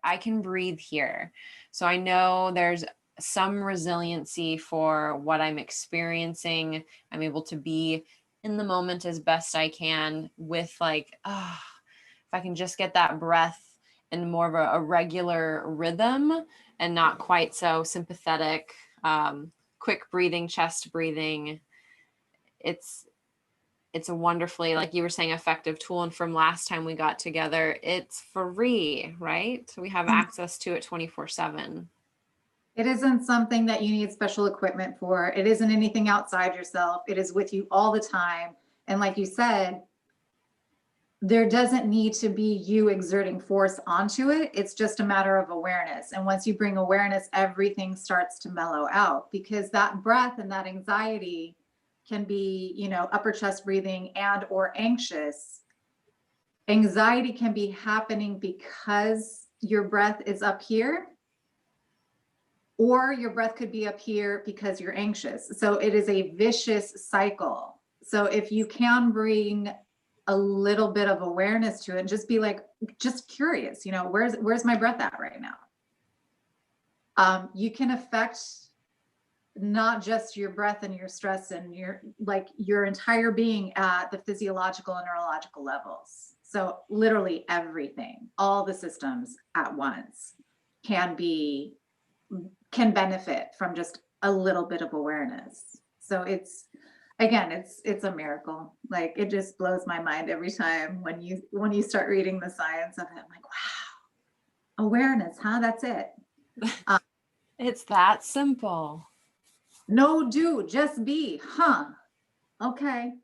I can breathe here. So I know there's some resiliency for what I'm experiencing. I'm able to be in the moment as best I can with like, if I can just get that breath in more of a regular rhythm and not quite so sympathetic, quick breathing, chest breathing. It's a wonderfully, like you were saying, effective tool. And from last time we got together, it's free, right? So we have access to it 24/7. It isn't something that you need special equipment for. It isn't anything outside yourself. It is with you all the time. And like you said, there doesn't need to be you exerting force onto it. It's just a matter of awareness. And once you bring awareness, everything starts to mellow out, because that breath and that anxiety can be, upper chest breathing and or anxious. Anxiety can be happening because your breath is up here, or your breath could be up here because you're anxious. So it is a vicious cycle. So if you can bring a little bit of awareness to it and just be like, just curious, where's my breath at right now? You can affect not just your breath and your stress and your entire being at the physiological and neurological levels. So literally everything, all the systems at once can benefit from just a little bit of awareness. So it's a miracle. Like, it just blows my mind every time when you start reading the science of it. I'm like, wow, awareness, huh? That's it. It's that simple. No, do, just be, huh? Okay.